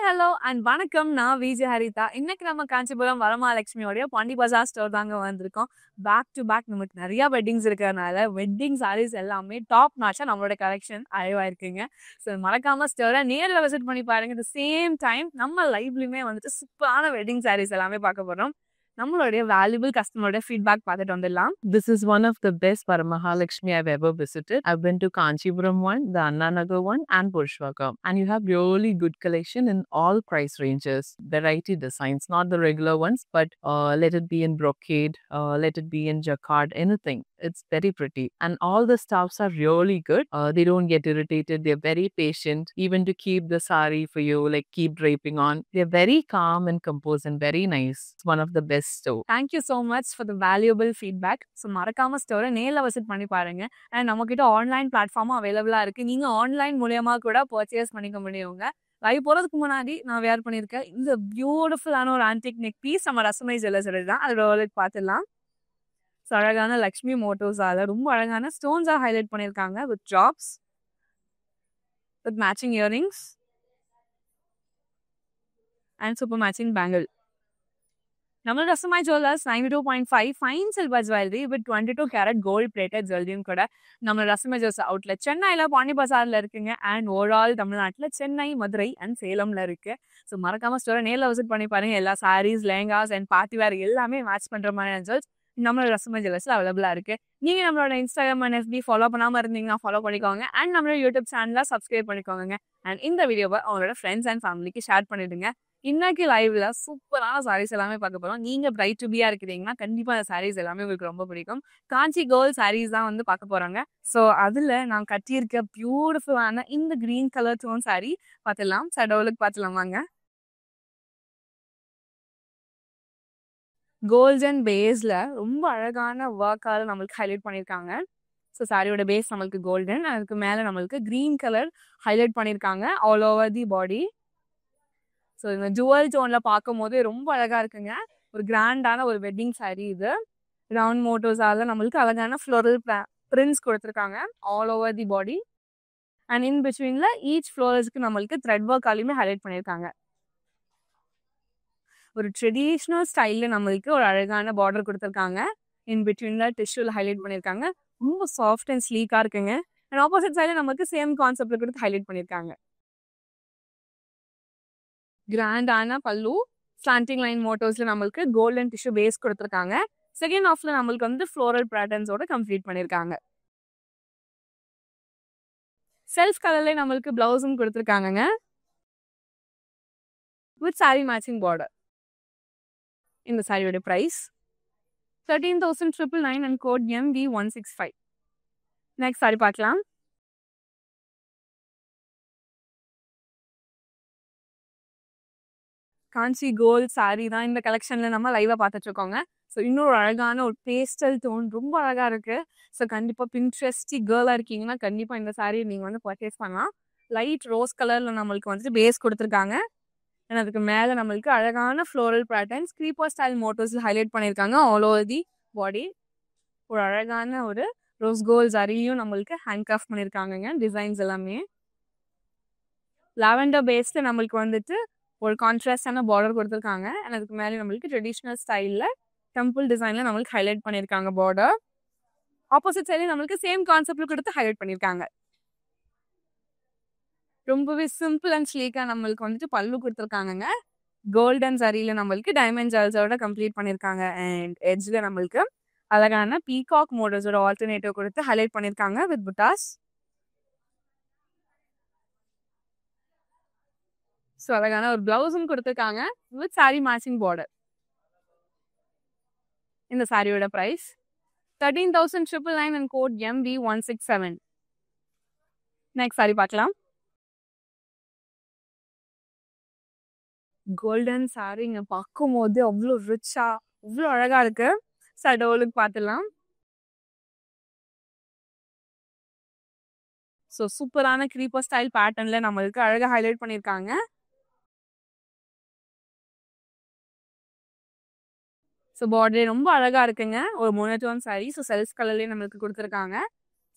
Hello and வணக்கம். நான் விஜய் ஹரிதா. இன்னைக்கு நம்ம காஞ்சிபுரம் வரமகாலட்சுமியோடைய பாண்டி பஜார் ஸ்டோர் தாங்க வந்திருக்கோம். பேக் டு பேக் நமக்கு நிறைய வெட்டிங்ஸ் இருக்கிறதுனால வெட்டிங் சாரீஸ் எல்லாமே டாப் நாச்சா நம்மளோட கலெக்ஷன் அழிவாயிருக்குங்க. ஸோ மறக்காம ஸ்டோரை நேரில் விசிட் பண்ணி பாருங்க. இந்த சேம் டைம் நம்ம லைவ்லையுமே வந்துட்டு சூப்பரான வெட்டிங் சாரீஸ் எல்லாமே பார்க்க போகிறோம். நம்மளுடைய வேல்யூபிள் கஸ்டமரோட ஃபீட்பேக் பார்த்துட்டு வந்துடலாம். This is one of the best Varamahalakshmi I've ever visited. I've been to Kanchipuram one, the Anna Nagar one, and Pushpakam. And you have really good collection in all price ranges, variety designs, not the regular ones, but let it be in brocade, let it be in jacquard, anything. It's very pretty. And all the staffs are really good. They don't get irritated. They're very patient, even to keep the sari for you, like keep draping on. They're very calm and composed and very nice. It's one of the best store. Thank you so much for the valuable feedback. So மறக்காம ஸ்டோரை நேரில் visit பண்ணி பாருங்க. And நம்மக்கிட்ட online பிளாட்ஃபார்மும் அவைலபிளாக இருக்குது. நீங்கள் online மூலியமா கூட பர்ச்சேஸ் பண்ணிக்க முடியுங்க. லைவ் போகிறதுக்கு முன்னாடி நான் வேர் பண்ணியிருக்கேன் இந்த பியூட்டிஃபுல்லான ஒரு ஆன்டிக் நெக் பீஸ் நம்ம ரசமை ஜுவல்லர்ஸோட தான். அதோட பார்த்துடலாம். ஸோ அழகான லக்ஷ்மி மோட்டோஸால் ரொம்ப அழகான ஸ்டோன்ஸாக ஹைலைட் பண்ணியிருக்காங்க with drops with matching earrings and super matching bangle. நம்ம Rasamai jewellers 92.5 fine silver jewellery with 22 carat gold plated ஜுவல்லரியும் கூட நம்ம ரசமாய் ஜுவல்ஸ் அவுட்லெட் சென்னையில் பாண்டி பஜாரில் இருக்குங்க. அண்ட் ஓவரால் தமிழ்நாட்டில் சென்னை, மதுரை அண்ட் சேலம்ல இருக்கு. ஸோ மறக்காம ஸ்டோரை நேரில் விசிட் பண்ணி பாருங்க. எல்லா saris, lehengas and party wear எல்லாமே மேட்ச் பண்ற மாதிரியான ஜுவல்ஸ் நம்மளோட ரசமாய் ஜுவல்லர்ஸ்ல அவைலபிளா இருக்கு. நீங்க நம்மளோட இன்ஸ்டாகிராம் அண்ட் FB ஃபாலோ பண்ணாம இருந்தீங்கன்னா ஃபாலோ பண்ணிக்கோங்க. அண்ட் நம்மளோட யூடியூப் சேனலை சப்ஸ்கிரைப் பண்ணிக்கோங்க. அண்ட் இந்த வீடியோவை அவங்களோட ஃப்ரெண்ட்ஸ் அண்ட் ஃபேமிலிக்கு ஷேர் பண்ணிடுங்க. இன்னைக்கு லைவ்ல சூப்பரான சாரீஸ் எல்லாமே பார்க்க போறோம். நீங்க பிரைட் டு பியா இருக்கிறீங்கன்னா கண்டிப்பா அந்த சாரீஸ் எல்லாமே உங்களுக்கு ரொம்ப பிடிக்கும். காஞ்சி கேர்ள் சாரீஸ் தான் வந்து பார்க்க போறாங்க. ஸோ அதுல நான் கட்டியிருக்க பியூட்டிஃபுல்லான இந்த கிரீன் கலர் டோன் சாரீ பார்த்துடலாம். சடவுலுக்கு பார்த்துலாம் வாங்க. கோல்டன் பேஸ்ல ரொம்ப அழகான ஒர்க்கால நம்மளுக்கு ஹைலைட் பண்ணியிருக்காங்க. ஸோ சாரியோட பேஸ் நம்மளுக்கு கோல்டன், அதுக்கு மேல நம்மளுக்கு கிரீன் கலர் ஹைலைட் பண்ணியிருக்காங்க all over the body. So இந்த ஜுவல் டோன்ல பார்க்கும் போது ரொம்ப அழகா இருக்குங்க. ஒரு கிராண்டான ஒரு வெட்டிங் சாரீ இது. ரவுண்ட் மோட்டோஸால நம்மளுக்கு அழகான ஃப்ளோரல் பிரிண்ட்ஸ் கொடுத்துருக்காங்க all over the body. And in பிட்வீன்ல ஈச் ஃப்ளோரல்ஸ்க்கு நம்மளுக்கு த்ரெட் ஒர்க்காலையுமே ஹைலைட் பண்ணியிருக்காங்க. ஒரு ட்ரெடிஷ்னல் ஸ்டைலில் நம்மளுக்கு ஒரு அழகான பார்டர் கொடுத்துருக்காங்க. இன் பிட்வீன்ல டிஷ்யூல ஹைலைட் பண்ணியிருக்காங்க. ரொம்ப சாஃப்ட் அண்ட் ஸ்லீக்காக இருக்குங்க. அண்ட் ஆப்போசிட் சைடில் நமக்கு சேம் கான்செப்ட்ல கொடுத்து ஹைலைட் பண்ணியிருக்காங்க. கிராண்டான பல்லு, ஸ்லாண்டிங் லைன் மோட்டோஸ்ல நம்மளுக்கு கோல்டன் டிஷ்யூ பேஸ் கொடுத்துருக்காங்க. செகண்ட் ஹாஃப்ல நம்மளுக்கு வந்து ஃப்ளோரல் பேட்டர்ன்ஸோட கம்ப்ளீட் பண்ணியிருக்காங்க. செல்ஃப் கலர்ல நம்மளுக்கு பிளவுஸும் கொடுத்துருக்காங்க வித் சாரி மேட்சிங் பார்டர். இந்த சாரியோட price 13,999 and code MV165. Next sari பார்க்கலாம். காஞ்சி கோல்ட் சாரி தான் இந்த கலெக்ஷன்ல நம்ம லைவா பார்த்துட்டு இருக்கோங்க. ஸோ இன்னொரு அழகான ஒரு பேஸ்டல் டோன் ரொம்ப அழகா இருக்கு. ஸோ கண்டிப்பா பின்ட்ரெஸ்டி கேர்ளா இருக்கீங்கன்னா கண்டிப்பா இந்த சாரியை நீங்க வந்து பர்ச்சேஸ் பண்ணலாம். லைட் ரோஸ் கலர்ல நம்மளுக்கு வந்துட்டு பேஸ் கொடுத்துருக்காங்க. அண்ட் அதுக்கு மேல நம்மளுக்கு அழகான ஃப்ளோரல் பேட்டர்ன்ஸ் க்ரீப்பர் ஸ்டைல் மோட்டோஸ்ல ஹைலைட் பண்ணியிருக்காங்க ஆல் ஓவர் தி பாடி. ஒரு அழகான ஒரு ரோஸ் கோல்ட் சாரியும் நம்மளுக்கு ஹேண்ட் கிராஃப்ட் பண்ணியிருக்காங்க. டிசைன்ஸ் எல்லாமே லாவெண்டர் பேஸ்ல நம்மளுக்கு வந்துட்டு ஒரு கான்ட்ராஸ்டான பார்டர் கொடுத்துருக்காங்க. அண்ட் அதுக்கு மேலே நம்மளுக்கு ட்ரெடிஷ்னல் ஸ்டைலில் டெம்பிள் டிசைனில் நம்மளுக்கு ஹைலைட் பண்ணியிருக்காங்க பார்டர். ஆப்போசிட் சைடில் நம்மளுக்கு சேம் கான்செப்டில் கொடுத்து ஹைலைட் பண்ணியிருக்காங்க. ரொம்பவே சிம்பிள் அண்ட் ஸ்லீக்காக நம்மளுக்கு வந்துட்டு பல்லு கொடுத்துருக்காங்க. கோல்டன் சாரியில் நம்மளுக்கு டைமண்ட் ஜுவல்ஸோட கம்ப்ளீட் பண்ணியிருக்காங்க. அண்ட் எட்ஜில் நம்மளுக்கு அழகான பீகாக் மோடல்ஸோட ஆல்டர்னேட்டிவ் கொடுத்து ஹைலைட் பண்ணியிருக்காங்க வித் புட்டாஸ். ஸோ அழகான ஒரு பிளவுஸும் கொடுத்துருக்காங்க வித் சாரி மேட்சிங் பார்டர். இந்த சாரியோட price 13,999 and code MV167. Next sari பார்க்கலாம். கோல்டன் சாரிங்க பார்க்கும் போது அவ்வளோ ரிச்சா அவ்வளோ அழகா இருக்கு. சடோலுக்கு பார்த்துலாம். ஸோ சூப்பரான க்ரீப்பர் ஸ்டைல் பேட்டர்ன்ல நம்மளுக்கு அழகா ஹைலைட் பண்ணியிருக்காங்க. ஸோ பார்டர் ரொம்ப அழகா இருக்குங்க. ஒரு மோனோடோன் சாரி. ஸோ செல்ஃப் கலர்லேயே நம்மளுக்கு கொடுத்துருக்காங்க.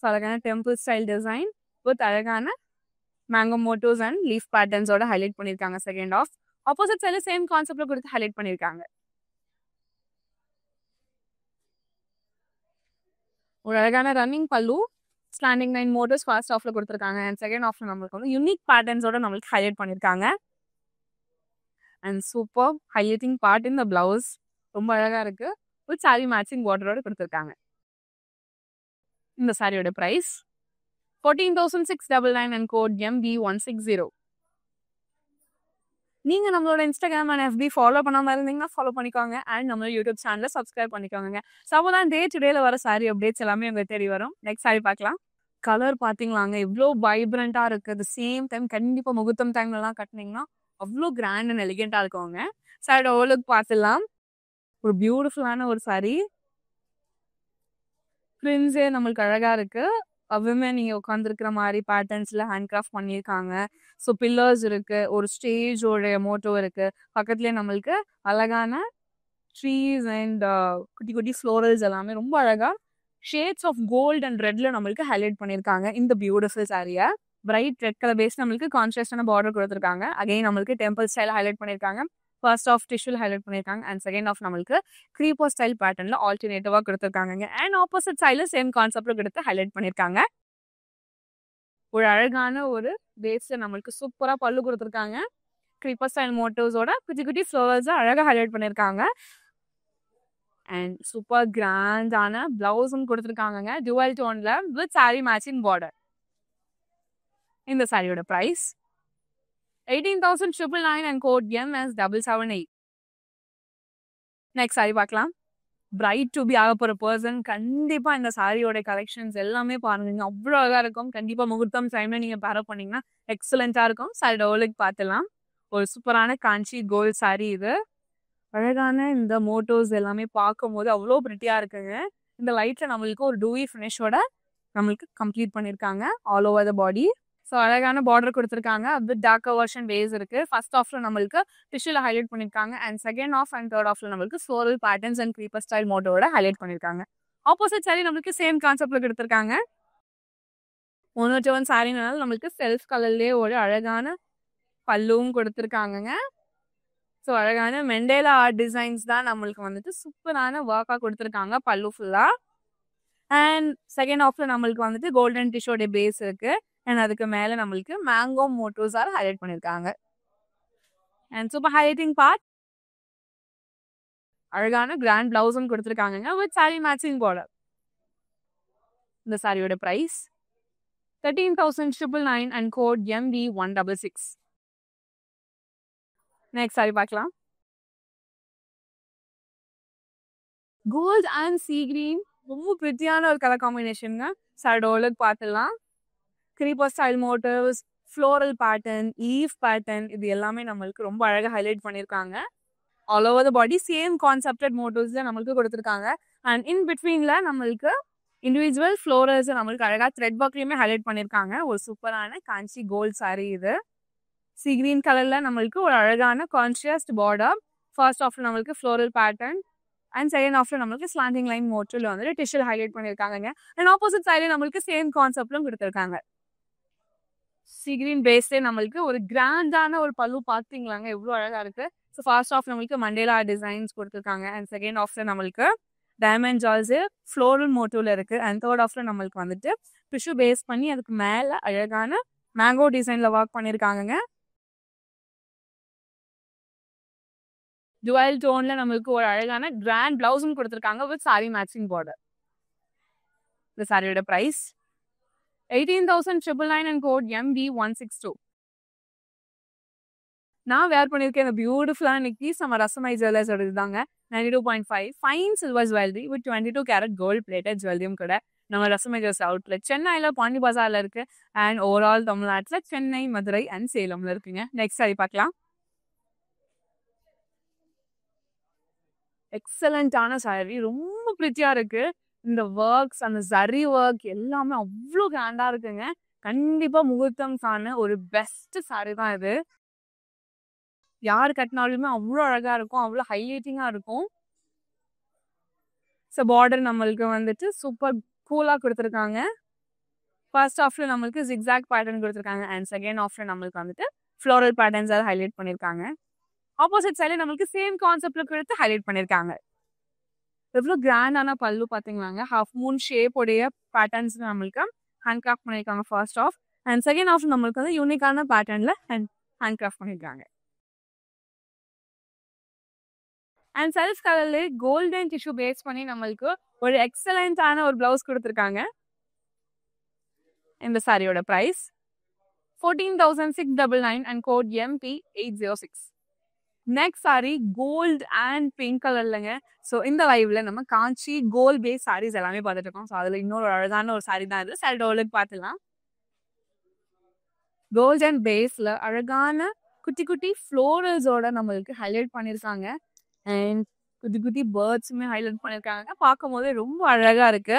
ஸோ அழகான டெம்பிள் ஸ்டைல் டிசைன் வித் அழகான மேங்கோ மோட்டோஸ் அண்ட் லீஃப் பேட்டர்ன்ஸோட ஹைலைட் பண்ணியிருக்காங்க. செகண்ட் ஆஃப் ஆப்போசிட் சைடில் சேம் கான்செப்ட்ல கொடுத்து ஹைலைட் பண்ணியிருக்காங்க. ஒரு அழகான ரன்னிங் பல்லு, ஸ்டாண்டிங் லைன் மோட்டர்ஸ் ஃபர்ஸ்ட் ஆஃப்ல கொடுத்துருக்காங்க. அண்ட் செகண்ட் ஆஃப்ல நம்மளுக்கு வந்து யூனிக் பேட்டர்ன்ஸோட நம்மளுக்கு ஹைலைட் பண்ணியிருக்காங்க. And super highlighting part in the blouse ரொம்ப அழகா இருக்கு. ஒரு சாரி மேட்சிங் பார்டரோட கொடுத்துருக்காங்க. இந்த சாரியோட பிரைஸ் 14,699 அண்ட் கோட் MB160. நீங்க நம்மளோட இன்ஸ்டாகிராம் அண்ட் FB ஃபாலோ பண்ணாம இருந்தீங்கன்னா ஃபாலோ பண்ணிக்கோங்க. அண்ட் நம்மளோட யூடியூப் சேனலை சப்ஸ்கிரைப் பண்ணிக்கோங்க. ஸோ அப்போதான் டே டு டேல வர சாரி அப்டேட்ஸ் எல்லாமே உங்களுக்கு தேடி வரும். நெக்ஸ்ட் சாரி பார்க்கலாம். கலர் பார்த்தீங்களாங்க எவ்வளோ வைப்ரண்டா இருக்கு. அட் த சேம் டைம் கண்டிப்பா முகூர்த்தம் டைம்லலாம் கட்டினீங்கன்னா அவ்வளோ கிராண்ட் அண்ட் எலிகெண்டா இருக்குங்க. சாரியோட ஓவர்லுக் பார்த்துலாம். ஒரு பியூட்டிஃபுல்லான ஒரு சாரி. பிரின்ஸே நம்மளுக்கு அழகா இருக்கு. விமன் நீங்க உட்காந்துருக்கிற மாதிரி பேட்டர்ன்ஸ்ல ஹேண்ட் கிராஃப்ட் பண்ணியிருக்காங்க. ஸோ பில்லர்ஸ் இருக்கு, ஒரு ஸ்டேஜோட மோட்டோ இருக்கு, பக்கத்துலேயே நம்மளுக்கு அழகான ட்ரீஸ் அண்ட் குட்டி குட்டி ஃப்ளோரல்ஸ் எல்லாமே ரொம்ப அழகா ஷேட்ஸ் ஆஃப் கோல்ட் அண்ட் ரெட்ல நம்மளுக்கு ஹைலைட் பண்ணியிருக்காங்க. இந்த பியூட்டிஃபுல் சாரியை பிரைட் ரெட் கலர் பேஸ் நம்மளுக்கு கான்ட்ராஸ்டான பார்டர் கொடுத்துருக்காங்க. அகைன் நம்மளுக்கு டெம்பிள் ஸ்டைல் ஹைலைட் பண்ணியிருக்காங்க. ஃபர்ஸ்ட் ஆஃப் டிஷ்யூல் ஹைலைட் பண்ணியிருக்காங்க. அண்ட் செகண்ட் ஆஃப் நம்மளுக்கு க்ரீப்பர் ஸ்டைல் பேட்டர்ன்ல ஆல்டர்னேட்டிவா கொடுத்துருக்காங்க. அண்ட் ஆப்போசிட் சைட்ல சேம் கான்செப்ட்ல கொடுத்து ஹைலைட் பண்ணியிருக்காங்க. ஒரு அழகான ஒரு பேஸ்ல நம்மளுக்கு சூப்பரா பல்லு கொடுத்துருக்காங்க. க்ரீப்பர் ஸ்டைல் மோட்டோஸோட குட்டி குட்டி ஃப்ளவர்ஸை அழகா ஹைலைட் பண்ணியிருக்காங்க. அண்ட் சூப்பர் கிராண்டான பிளவுஸும் கொடுத்துருக்காங்க டுவல் டோன்ல வித் சாரி மேட்சிங் பார்டர். இந்த சாரியோட price 18,999 and code MS778. Next sari பார்க்கலாம். பிரைட் டு பி ஆக போற பர்சன் கண்டிப்பா இந்த சாரியோட கலெக்ஷன்ஸ் எல்லாமே பாருங்க. அவ்வளோ அழகா இருக்கும். கண்டிப்பா முகூர்த்தம் டைம்ல நீங்க பேர் பண்ணீங்கன்னா எக்ஸலண்டா இருக்கும். சாரியோட ஓவர்லுக் பார்த்துலாம். ஒரு சூப்பரான காஞ்சி கோல்ட் சாரி இது. அழகான இந்த மோட்டோஸ் எல்லாமே பார்க்கும் போது அவ்வளோ பிரிட்டியா இருக்குங்க. இந்த லைட்ல நம்மளுக்கு ஒரு டூவி ஃபினிஷோட நம்மளுக்கு கம்ப்ளீட் பண்ணியிருக்காங்க all over the body. So அழகான பார்டர் கொடுத்துருக்காங்க. வித் டார்க்கர் வெர்ஷன் வேஸ் இருக்கு. ஃபர்ஸ்ட் ஆஃப்ல நம்மளுக்கு டிஷ்யூல ஹைலைட் பண்ணியிருக்காங்க. And second half and third ஆஃப்ல நம்மளுக்கு floral patterns and creeper style மோட்டோட ஹைலைட் பண்ணியிருக்காங்க. ஆப்போசிட் சாரி நம்மளுக்கு சேம் கான்செப்ட்ல கொடுத்துருக்காங்க. 101 சாரினால நம்மளுக்கு செல்ஃப் கலர்லேயே ஒரு அழகான பல்லுவும் கொடுத்துருக்காங்க. ஸோ அழகான மெண்டேலா ஆர்ட் டிசைன்ஸ் தான் நம்மளுக்கு வந்துட்டு சூப்பரான ஒர்க்காக கொடுத்துருக்காங்க பல்லு ஃபுல்லா. அண்ட் செகண்ட் ஆஃப்ல நம்மளுக்கு வந்துட்டு கோல்டன் டிஷ்யூட பேஸ் இருக்கு. அண்ட் அதுக்கு மேல நம்மளுக்கு மேங்கோ மோட்டோஸ் ஹைலைட் பண்ணியிருக்காங்க. அண்ட் சூப்பர் ஹைலைட்டிங் பார்ட் அழகான கிராண்ட் பிளவுஸும் கொடுத்துருக்காங்க வித் சாரி மேட்சிங் பார்டர். இந்த சாரியோட price 13,999 and code MB166. Next sari பார்க்கலாம். கோல்ட் அண்ட் சீ கிரீன் ரொம்ப பிரிட்டியான ஒரு கலர் காம்பினேஷனுங்க. சாரியோட ஓவர்லுக் பார்த்துலாம். Creeper style motifs, floral pattern, leaf pattern இது எல்லாமே நம்மளுக்கு ரொம்ப அழகாக ஹைலைட் பண்ணியிருக்காங்க. All over the body same கான்செப்டட் motives தான் நம்மளுக்கு கொடுத்துருக்காங்க. அண்ட் இன் பிட்வீன்ல நம்மளுக்கு இண்டிவிஜுவல் ஃப்ளோரல்ஸ் நம்மளுக்கு அழகாக த்ரெட் ஒர்க்லையுமே ஹைலைட் பண்ணியிருக்காங்க. ஒரு சூப்பரான காஞ்சி கோல்ட் சாரி இது. சி கிரீன் கலர்ல நம்மளுக்கு ஒரு அழகான கான்ட்ராஸ்ட் பார்டர். ஃபர்ஸ்ட் ஆஃப்ல நம்மளுக்கு ஃப்ளோரல் பேட்டர்ன் அண்ட் செகண்ட் ஆஃப்ல நம்மளுக்கு ஸ்லாண்டிங் லைன் மோட்டிவ்ல வந்துட்டு டிஷ்யூல ஹைலைட் பண்ணியிருக்காங்க. அண்ட் ஆப்போசிட் சைட்ல நம்மளுக்கு சேம் கான்செப்ட்லும் கொடுத்துருக்காங்க. சி கிரீன் பேஸ்டே நம்மளுக்கு ஒரு கிராண்டான ஒரு பல்லு பார்த்தீங்களாங்க எவ்வளோ அழகா இருக்கு. ஸோ ஃபர்ஸ்ட் ஆஃப் நம்மளுக்கு மண்டேலா டிசைன்ஸ் கொடுத்துருக்காங்க. அண்ட் செகண்ட் ஆஃப்ல நம்மளுக்கு டைமண்ட் ஜால்ஸ் ஃப்ளோரல் மோட்டிவ்ல இருக்கு. அண்ட் தேர்ட் ஆஃப்ல நம்மளுக்கு வந்துட்டு டிஷ்யூ பேஸ் பண்ணி அதுக்கு மேல அழகான மேங்கோ டிசைன்ல ஒர்க் பண்ணியிருக்காங்க. டுவல் டோன்ல நம்மளுக்கு ஒரு அழகான கிராண்ட் பிளவுஸும் கொடுத்துருக்காங்க வித் சாரி மேட்சிங் பார்டர். இந்த சாரியோட பிரைஸ் 18,999 அண்ட் கோட் MB162. நான் வேர் பண்ணியிருக்கேன் இந்த பியூட்டிஃபுல்லான நெக்லீஸ் நம்ம ரசமாய் ஜுவல்லர்ஸோட இதுதாங்க. 92.5 fine silver jewellery with 22 carat gold plated ஜுவல்லரியும் கூட நம்ம ரசமாய் ஜுவல்ஸ் அவுட்லெட் சென்னையில் பாண்டி பஜார்ல இருக்கு. அண்ட் ஓவரால் தமிழ்நாட்டில் சென்னை, மதுரை அண்ட் சேலம்ல இருக்குங்க. நெக்ஸ்ட் சாரி பார்க்கலாம். எக்ஸலண்டான சாரி ரொம்ப பிரிட்டியா இருக்கு. இந்த ஒர்க்ஸ் அந்த ஜரி ஒர்க் எல்லாமே அவ்வளோ கிராண்டா இருக்குங்க. கண்டிப்பா முகூர்த்தம்கான ஒரு பெஸ்ட் சாரி தான் இது. யார் கட்டினாலுமே அவ்வளோ அழகா இருக்கும், அவ்வளோ ஹைலைட்டிங்கா இருக்கும். ஸோ பார்டர் நம்மளுக்கு வந்துட்டு சூப்பர் கூலா கொடுத்துருக்காங்க. ஃபர்ஸ்ட் ஆஃப்ல நம்மளுக்கு ஜிக்ஸாக் பேட்டர்ன் கொடுத்துருக்காங்க அண்ட் செகண்ட் ஆஃப்ல நம்மளுக்கு வந்துட்டு ஃப்ளோரல் பேட்டர்ன்ஸ் ஹைலைட் பண்ணியிருக்காங்க. ஆப்போசிட் சைட்ல நம்மளுக்கு சேம் கான்செப்ட்ல கொடுத்து ஹைலைட் பண்ணியிருக்காங்க. எவ்வளோ கிராண்டான பல்லு பார்த்தீங்களாங்க. ஹாஃப் மூன் ஷேப் உடைய பேட்டர்ன்ஸ் நம்மளுக்கு ஹேண்ட் கிராஃப்ட் பண்ணியிருக்காங்க first half. And second half நம்மளுக்கு வந்து யூனிக்கான பேட்டர்ன்ல ஹேண்ட் கிராஃப்ட் பண்ணியிருக்காங்க. அண்ட் செல்ஃப் கலர்ல கோல்டன் டிஷ்யூ பேஸ் பண்ணி நம்மளுக்கு ஒரு எக்ஸலண்டான ஒரு பிளவுஸ் கொடுத்துருக்காங்க. இந்த சாரியோட price 14,699 and code MP806. Next sari gold and pink கலர்லங்க. ஸோ இந்த லைவ்ல நம்ம காஞ்சி கோல்ட் பேஸ் சாரீஸ் எல்லாமே பார்த்துட்டு இருக்கோம். ஸோ அதில் இன்னொரு அழகான ஒரு சாரி தான் இது. சாரியோட பார்த்துலாம். கோல்டன் பேஸ்ல அழகான குட்டி குட்டி ஃப்ளோரல்ஸோட நம்மளுக்கு ஹைலைட் பண்ணியிருக்காங்க. அண்ட் குட்டி குட்டி பேர்ட்ஸுமே ஹைலைட் பண்ணியிருக்காங்க. பார்க்கும் போதே ரொம்ப அழகா இருக்கு.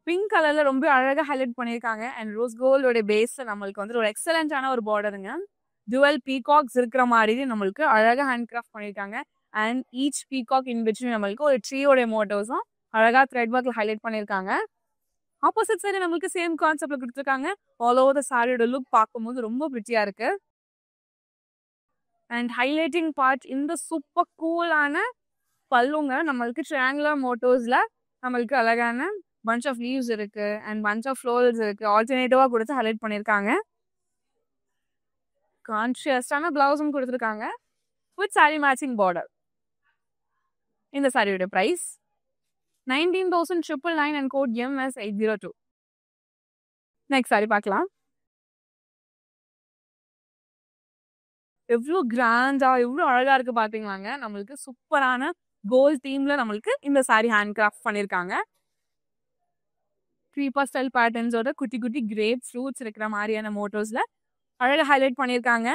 பிங்க் கலர்ல ரொம்ப அழகா ஹைலைட் பண்ணியிருக்காங்க. அண்ட் ரோஸ் கோல்டோட பேஸ்ல நம்மளுக்கு வந்து ஒரு எக்ஸலண்டான ஒரு பார்டருங்க. டுவெல் பீகாக்ஸ் இருக்கிற மாதிரி நம்மளுக்கு அழகா ஹேண்ட் கிராஃப்ட் பண்ணியிருக்காங்க. And each peacock in between நம்மளுக்கு ஒரு ட்ரீயோட மோட்டோஸும் அழகா த்ரெட் ஒர்க்ல ஹைலைட் பண்ணியிருக்காங்க. ஆப்போசிட் சைடு நம்மளுக்கு சேம் கான்செப்ட்ல கொடுத்துருக்காங்க. ஆல் ஓவர் த சாரியோட லுக் பார்க்கும்போது ரொம்ப பிரிட்டியா இருக்கு. அண்ட் ஹைலைட்டிங் பார்ட் இந்த சூப்பர் கூலான பல்லுங்க. நம்மளுக்கு ட்ரையாங்குலர் மோட்டோஸ்ல நம்மளுக்கு அழகான பஞ்ச் ஆஃப் லீவ்ஸ் இருக்கு அண்ட் பஞ்ச் ஆஃப் ஃப்ளோரல்ஸ் இருக்கு. ஆல்டர்னேட்டிவா கொடுத்து ஹைலைட் பண்ணியிருக்காங்க. கான்ட்ராஸ்டான பிளவுஸும் கொடுத்துருக்காங்க வித் சாரி மேட்சிங் பார்டர். இந்த சாரியோட price 19,999 and code MS802. Next sari பார்க்கலாம். எவ்வளோ கிராண்டா எவ்வளோ அழகா இருக்கு பாத்தீங்களாங்க. நம்மளுக்கு சூப்பரான கோல்ட் தீம்ல நம்மளுக்கு இந்த சாரி ஹேண்ட் கிராஃப்ட் பண்ணியிருக்காங்க. க்ரீப்பர் ஸ்டைல் பேட்டர்ன்ஸோட குட்டி குட்டி கிரேப் ஃப்ரூட்ஸ் இருக்கிற மாதிரியான மோட்டோஸ்ல அழகா ஹைலைட் பண்ணியிருக்காங்க.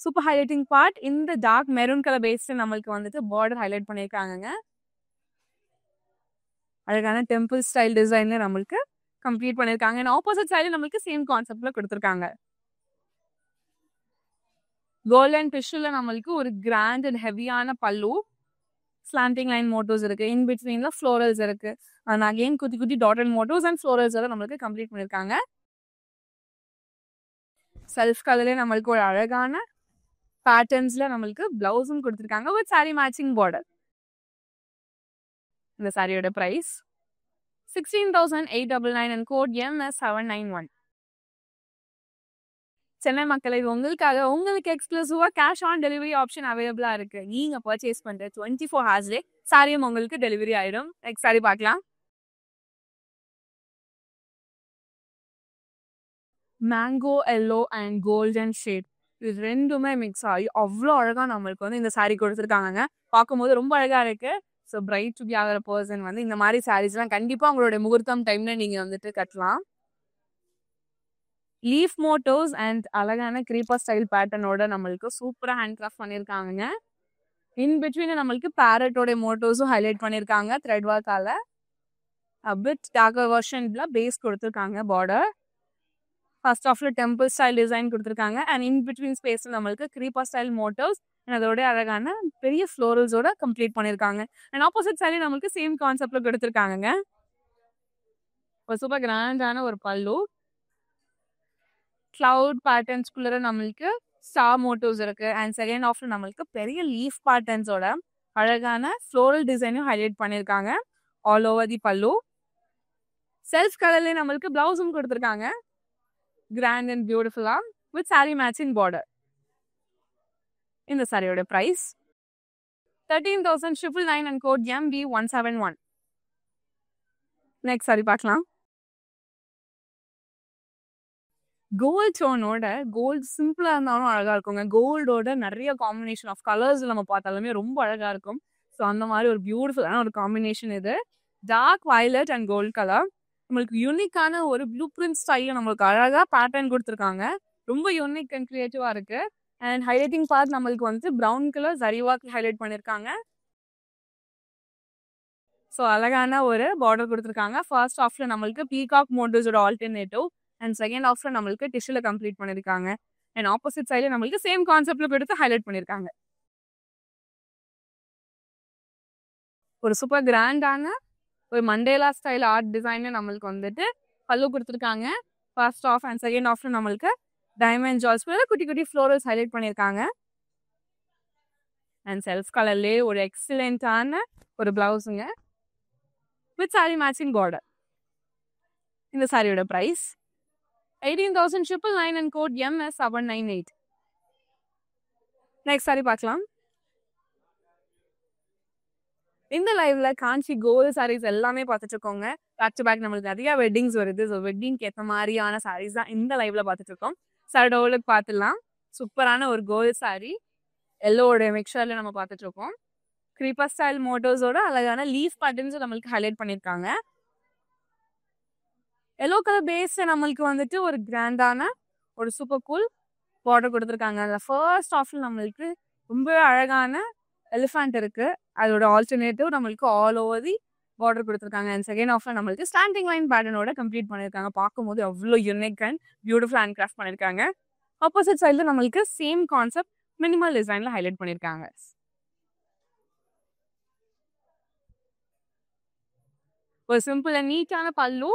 சூப்பர் ஹைலைட்டிங் பார்ட் இந்த டார்க் மெரூன் கலர் பேஸ்ல நம்மளுக்கு வந்துட்டு பார்டர் ஹைலைட் பண்ணியிருக்காங்க. அழகான டெம்பிள் ஸ்டைல் டிசைன்ல நம்மளுக்கு கம்ப்ளீட் பண்ணியிருக்காங்க. அண்ட் ஆப்போசிட் சைடு நம்மளுக்கு சேம் கான்செப்ட்ல கொடுத்துருக்காங்க. கோல்டன் டிஷ்யூல நம்மளுக்கு ஒரு கிராண்ட் அண்ட் ஹெவியான பல்லு, ஸ்லாண்டிங் லைன் மோட்டோஸ் இருக்கு. இன் பிட்வீன்ல ஃப்ளோரல்ஸ் இருக்கு. அண்ட் அகெயின் குட்டி குட்டி டாட்டட் மோட்டோஸ் அண்ட் ஃப்ளோரல்ஸ் நம்மளுக்கு கம்ப்ளீட் பண்ணியிருக்காங்க. செல்ஃப் கலர்ல நம்மளுக்கு ஒரு அழகான பேட்டர்ன்ஸ்ல நம்மளுக்கு பிளவுஸும் கொடுத்துருக்காங்க வித் சாரி மேட்சிங் பார்டர். இந்த சாரியோட price 16,899 and code MS791. Chennai மக்களை உங்களுக்காக உங்களுக்கு எக்ஸ்க்ளூசிவா கேஷ் ஆன் டெலிவரி ஆப்ஷன் அவைலபிளா இருக்கு. நீங்க பர்ச்சேஸ் பண்ற 24 ஹவர்ஸ்ல சாரியும் உங்களுக்கு டெலிவரி ஆயிடும். நெக்ஸ்ட் சாரி பார்க்கலாம். Mango yellow and golden shade இது ரெண்டுமே மிக்ஸ் ஆகி அவ்வளோ அழகா நம்மளுக்கு வந்து இந்த சாரி கொடுத்துருக்காங்க. பார்க்கும்போது ரொம்ப அழகா இருக்கு. ஸோ பிரைட் டு பி ஆகிற பர்சன் வந்து இந்த மாதிரி சாரீஸ்லாம் கண்டிப்பா உங்களுடைய முகூர்த்தம் டைம்ல நீங்க வந்துட்டு கட்டலாம். லீஃப் மோட்டோஸ் அண்ட் அழகான கிரீப்பர் ஸ்டைல் பேட்டர்னோட நம்மளுக்கு சூப்பரா ஹேண்ட் கிராஃப்ட் பண்ணியிருக்காங்க. இன் பிட்வீன் நம்மளுக்கு பேரட்டோட மோட்டோஸும் ஹைலைட் பண்ணியிருக்காங்க த்ரெட் ஒர்க்கால. பிட் டார்க்கர் வெர்ஷன்ல பேஸ் கொடுத்துருக்காங்க பார்டர். ஃபர்ஸ்ட் ஆஃப்ல டெம்பிள் ஸ்டைல் டிசைன் கொடுத்துருக்காங்க. அண்ட் இன் பிட்வீன் ஸ்பேஸ்ல நம்மளுக்கு கிரீப்பர் ஸ்டைல் மோட்டோஸ் அண்ட் அதோட அழகான பெரிய ஃப்ளோரல்ஸோட கம்ப்ளீட் பண்ணியிருக்காங்க. அண்ட் ஆப்போசிட் சைடு நம்மளுக்கு சேம் கான்செப்ட்ல கொடுத்துருக்காங்க. ஒரு சூப்பர் கிராண்டான ஒரு பல்லு, கிளவுட் பேட்டர்ன்ஸ்குள்ள நம்மளுக்கு ஸ்டார் மோட்டோஸ் இருக்கு. அண்ட் செகண்ட் ஆஃப்ல நம்மளுக்கு பெரிய லீஃப் பேட்டர்ன்ஸோட அழகான ஃப்ளோரல் டிசைனும் ஹைலைட் பண்ணியிருக்காங்க ஆல் ஓவர் தி பல்லு. செல்ஃப் கலர்ல நம்மளுக்கு பிளவுஸும் கொடுத்துருக்காங்க கிராண்ட் அண்ட் பியூட்டிஃபுல்லா வித் சாரி மேட்சிங் பார்டர். இந்த சாரியோட price 13,999 and code MB171. Next sari பார்க்கலாம். கோல்ட் டோனோட கோல்டு சிம்பிளா இருந்தாலும் அழகா இருக்குங்க. கோல்டோட நிறைய காம்பினேஷன் ஆஃப் கலர்ஸ் நம்ம பார்த்தாலுமே ரொம்ப அழகா இருக்கும். ஸோ அந்த மாதிரி ஒரு பியூட்டிஃபுல்லான ஒரு காம்பினேஷன் இது. Dark violet and gold colour நம்மளுக்கு யூனிக்கான ஒரு ப்ளூ பிரிண்ட் ஸ்டைல நம்மளுக்கு அழகா பேட்டர்ன் கொடுத்துருக்காங்க. ரொம்ப யூனிக் அண்ட் கிரியேட்டிவா இருக்கு. அண்ட் ஹைலைட்டிங் பார்ட் நம்மளுக்கு வந்து brown colour zari work highlight பண்ணியிருக்காங்க. ஸோ அழகான ஒரு பார்டர் கொடுத்துருக்காங்க. ஃபர்ஸ்ட் ஆஃப்ல நம்மளுக்கு பீகாக் மோட்டோஸோட ஆல்டர்னேட்டிவ் அண்ட் செகண்ட் ஆஃப்ல நம்மளுக்கு டிஷ்யூல கம்ப்ளீட் பண்ணியிருக்காங்க. அண்ட் ஆப்போசிட் சைடுல நம்மளுக்கு சேம் கான்செப்ட்ல கொடுத்து ஹைலைட் பண்ணியிருக்காங்க. ஒரு சூப்பர் கிராண்டான ஒரு மண்டேலா ஸ்டைல் ஆர்ட் டிசைன்ல நம்மளுக்கு வந்துட்டு பல்லு கொடுத்துருக்காங்க. ஃபர்ஸ்ட் ஆஃப் அண்ட் செகண்ட் ஆஃப்ல நம்மளுக்கு டைமண்ட் ஜால்ஸ் குட்டி குட்டி ஃப்ளோரல்ஸ் ஹைலைட் பண்ணியிருக்காங்க. அண்ட் செல்ஃப் கலர்லேயே ஒரு எக்ஸலண்டான ஒரு பிளவுஸுங்க வித் சாரி மேட்சிங் பார்டர். இந்த சாரியோட price 18,999 and code MS798. Next sari பார்க்கலாம். இந்த லைவ்ல காஞ்சி கோல்டு சாரீஸ் எல்லாமே பார்த்துட்டு இருக்கோங்க. பேக் டு பேக் நம்மளுக்கு நிறைய வெட்டிங்ஸ் வருது. ஸோ வெட்டிங்க்கு ஏற்ற மாதிரியான சாரீஸ் தான் இந்த லைவ்ல பார்த்துட்டு இருக்கோம். சாரியோட பார்த்துடலாம். சூப்பரான ஒரு கோல்டு சாரி எல்லோட மிக்சர்ல நம்ம பார்த்துட்டு இருக்கோம். கிரீப்பர் ஸ்டைல் மோட்டோஸோட அழகான லீஃப் பேட்டர்ன்ஸ் நம்மளுக்கு ஹைலைட் பண்ணியிருக்காங்க. எல்லோ கலர் பேஸ்ல நம்மளுக்கு வந்துட்டு ஒரு கிராண்டான ஒரு சூப்பர் கூல் பார்டர் கொடுத்துருக்காங்க. அதில் ஃபர்ஸ்ட் ஆஃப்ல நம்மளுக்கு ரொம்ப அழகான எலிஃபண்ட் இருக்கு. அதோட ஆல்டர்னேட்டிவ் நம்மளுக்கு ஆல் ஓவர் தி பார்டர் கொடுத்துருக்காங்க. அண்ட் செகண்ட் ஆஃப்ல நம்மளுக்கு ஸ்டாண்டிங் லைன் பேட்டர்னோட கம்ப்ளீட் பண்ணியிருக்காங்க. பார்க்கும்போது அவ்வளோ unique and beautiful hand craft பண்ணியிருக்காங்க. ஆப்போசிட் சைடில் நம்மளுக்கு சேம் கான்செப்ட் மினிமல் டிசைன்ல ஹைலைட் பண்ணியிருக்காங்க. ஒரு சிம்பிள் அண்ட் நீட்டான பல்லு,